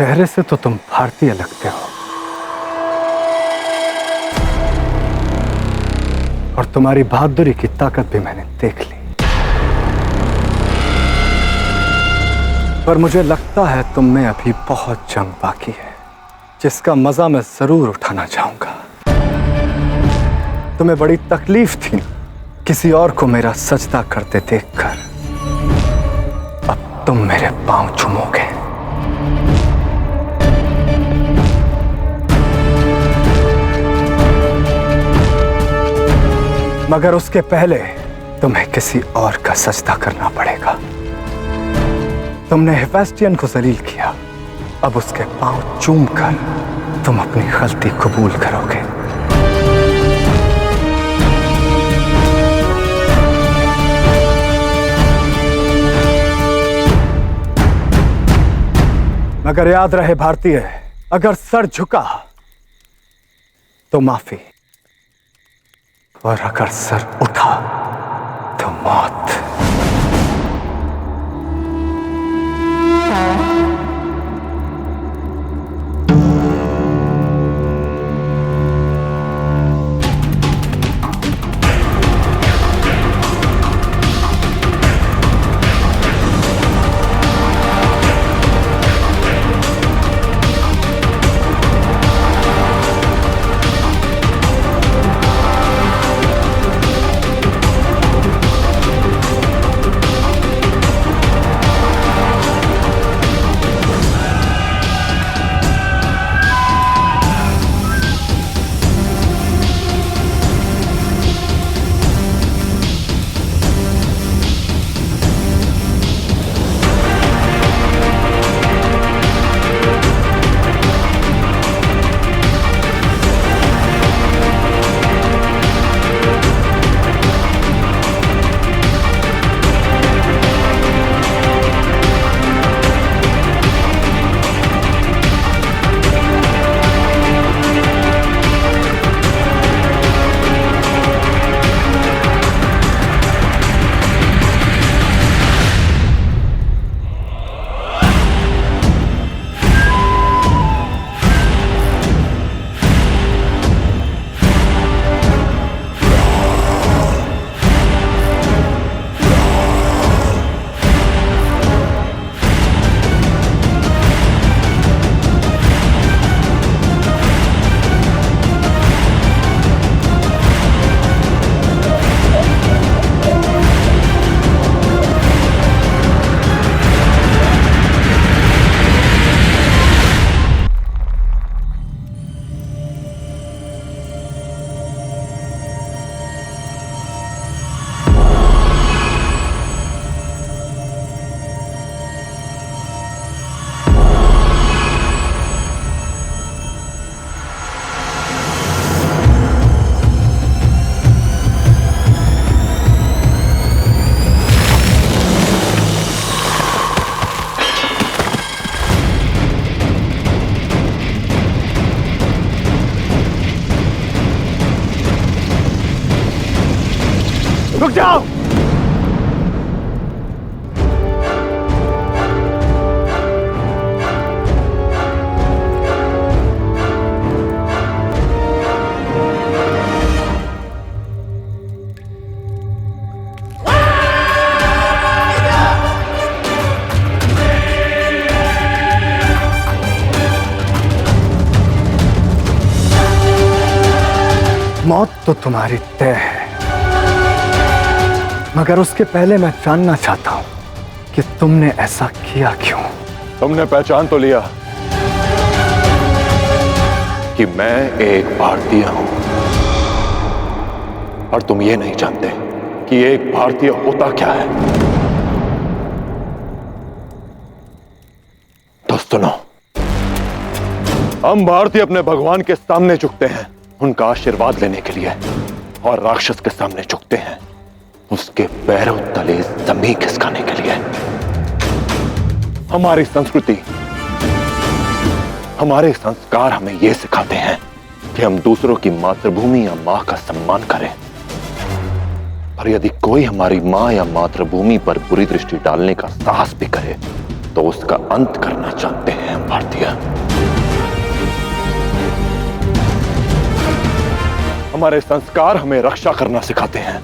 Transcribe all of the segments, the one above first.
चेहरे से तो तुम भारतीय लगते हो और तुम्हारी बहादुरी की ताकत भी मैंने देख ली, पर मुझे लगता है तुम में अभी बहुत जंग बाकी है, जिसका मजा मैं जरूर उठाना चाहूंगा। तुम्हें बड़ी तकलीफ थी किसी और को मेरा सजदा करते देखकर, अब तुम मेरे पांव चूमोगे। मगर उसके पहले तुम्हें किसी और का सजदा करना पड़ेगा। तुमने हेफेस्टियन को जलील किया, अब उसके पांव चूमकर तुम अपनी गलती कबूल करोगे। मगर याद रहे भारतीय, अगर सर झुका तो माफी, और अगर सर उठा तो मौत। रुक जाओ। मौत तो तुम्हारी तय है, मगर उसके पहले मैं जानना चाहता हूं कि तुमने ऐसा किया क्यों। तुमने पहचान तो लिया कि मैं एक भारतीय हूं, और तुम ये नहीं जानते कि एक भारतीय होता क्या है। तो सुनो, हम भारतीय अपने भगवान के सामने झुकते हैं उनका आशीर्वाद लेने के लिए, और राक्षस के सामने झुकते हैं उसके पैरों तले जमीन खिसकाने के लिए। हमारी संस्कृति, हमारे संस्कार हमें यह सिखाते हैं कि हम दूसरों की मातृभूमि या मां का सम्मान करें, पर यदि कोई हमारी मां या मातृभूमि पर बुरी दृष्टि डालने का साहस भी करे तो उसका अंत करना चाहते हैं हम भारतीय। हमारे संस्कार हमें रक्षा करना सिखाते हैं,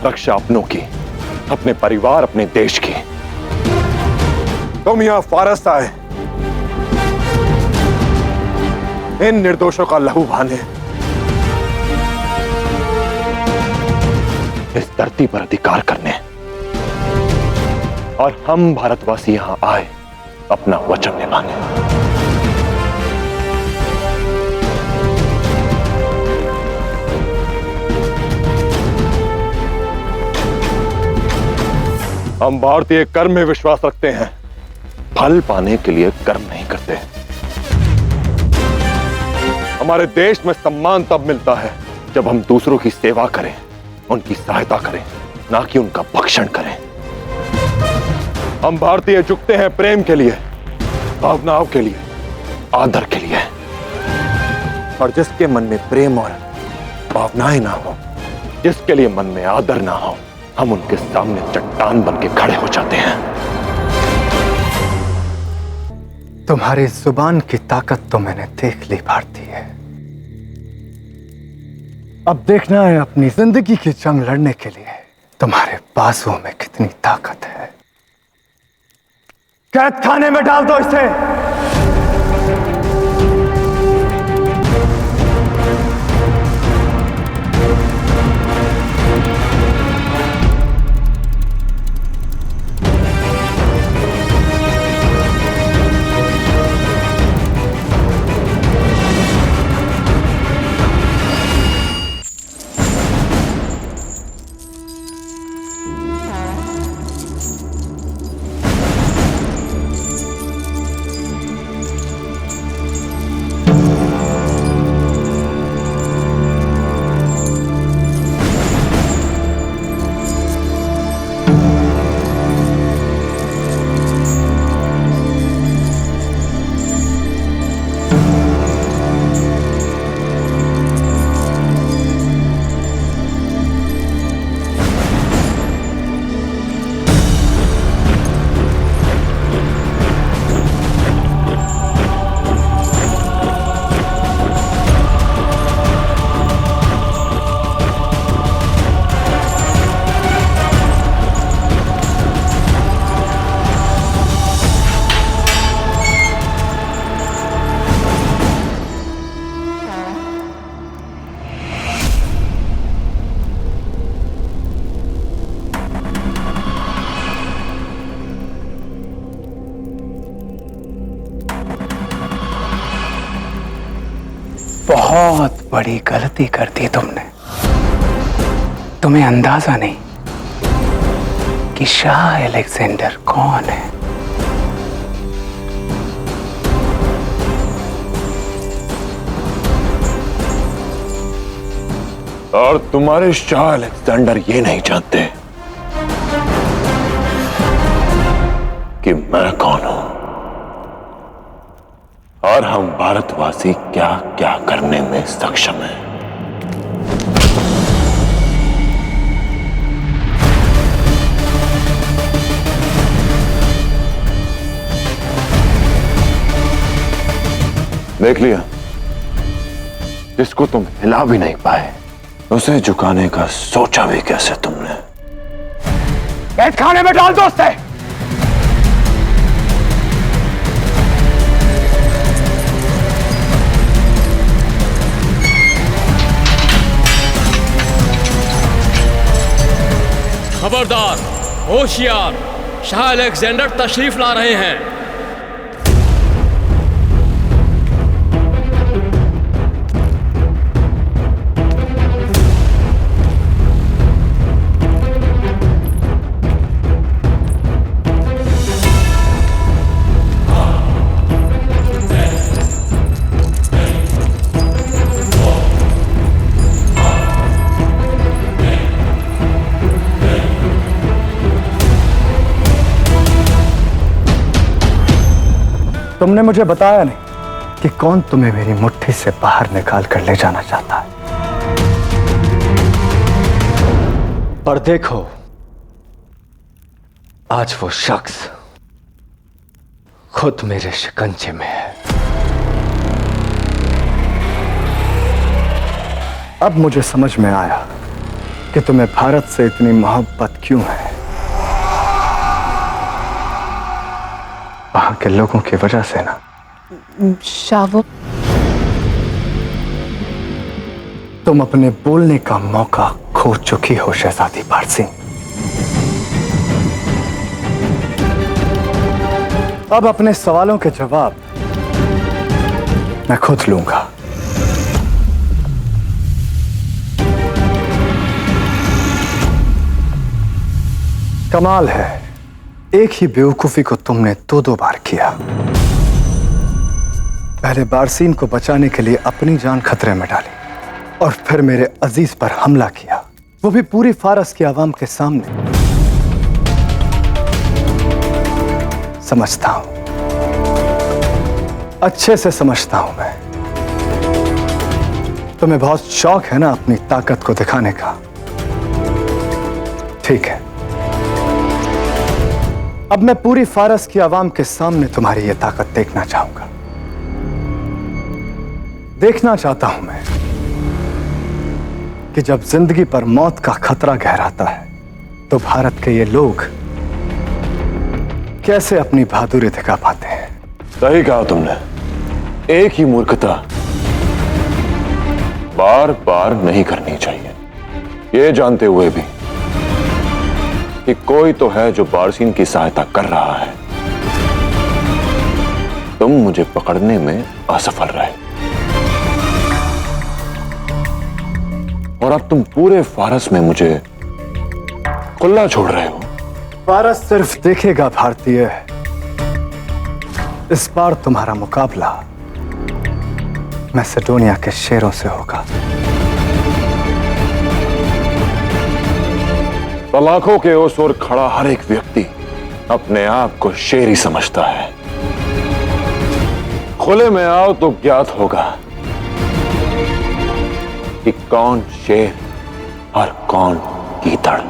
रक्षा अपनों की, अपने परिवार, अपने देश की। तुम यहां फारस आए इन निर्दोषों का लहू बहाने, इस धरती पर अधिकार करने, और हम भारतवासी यहां आए अपना वचन निभाने। हम भारतीय कर्म में विश्वास रखते हैं, फल पाने के लिए कर्म नहीं करते। हमारे देश में सम्मान तब मिलता है जब हम दूसरों की सेवा करें, उनकी सहायता करें, ना कि उनका भक्षण करें। हम भारतीय झुकते हैं प्रेम के लिए, भावनाओं के लिए, आदर के लिए। और जिसके मन में प्रेम और भावनाएं ना हो, जिसके लिए मन में आदर ना हो, हम उनके सामने चट्टान बन के खड़े हो जाते हैं। तुम्हारी जुबान की ताकत तो मैंने देख ली भारतीय। अब देखना है अपनी जिंदगी की जंग लड़ने के लिए तुम्हारे बाजुओं में कितनी ताकत है। कैद खाने में डाल दो इसे। बहुत बड़ी गलती कर दी तुमने। तुम्हें अंदाजा नहीं कि शाह अलेक्जेंडर कौन है। और तुम्हारे शाह अलेक्जेंडर ये नहीं जानते कि मैं कौन हूं, और हम भारतवासी क्या क्या करने में सक्षम हैं। देख लिया, जिसको तुम हिला भी नहीं पाए उसे झुकाने का सोचा भी कैसे तुमने। कैद खाने में डाल दो उसे। खबरदार, होशियार, शाह अलेक्जेंडर तशरीफ ला रहे हैं। तुमने मुझे बताया नहीं कि कौन तुम्हें मेरी मुट्ठी से बाहर निकाल कर ले जाना चाहता है। पर देखो, आज वो शख्स खुद मेरे शिकंजे में है। अब मुझे समझ में आया कि तुम्हें भारत से इतनी मोहब्बत क्यों है। वहां के लोगों की वजह से ना। शावो, तुम अपने बोलने का मौका खो चुकी हो शहजादी बारसी। अब अपने सवालों के जवाब मैं खुद लूंगा। कमाल है, एक ही बेवकूफी को तुमने दो बार किया। पहले बारसीन को बचाने के लिए अपनी जान खतरे में डाली और फिर मेरे अजीज पर हमला किया, वो भी पूरी फारस की आवाम के सामने। समझता हूं, अच्छे से समझता हूं मैं। तुम्हें बहुत शौक है ना अपनी ताकत को दिखाने का। ठीक है, अब मैं पूरी फारस की आवाम के सामने तुम्हारी यह ताकत देखना चाहूंगा। देखना चाहता हूं मैं कि जब जिंदगी पर मौत का खतरा गहराता है तो भारत के ये लोग कैसे अपनी बहादुरी दिखा पाते हैं। सही कहा तुमने। एक ही मूर्खता बार बार नहीं करनी चाहिए, ये जानते हुए भी कि कोई तो है जो बारसीन की सहायता कर रहा है। तुम मुझे पकड़ने में असफल रहे और अब तुम पूरे फारस में मुझे खुला छोड़ रहे हो। फारस सिर्फ देखेगा भारतीय, इस बार तुम्हारा मुकाबला मैसेडोनिया के शेरों से होगा। सलाखों के ओर ओर खड़ा हर एक व्यक्ति अपने आप को शेर ही समझता है। खुले में आओ तो ज्ञात होगा कि कौन शेर और कौन गीदड़।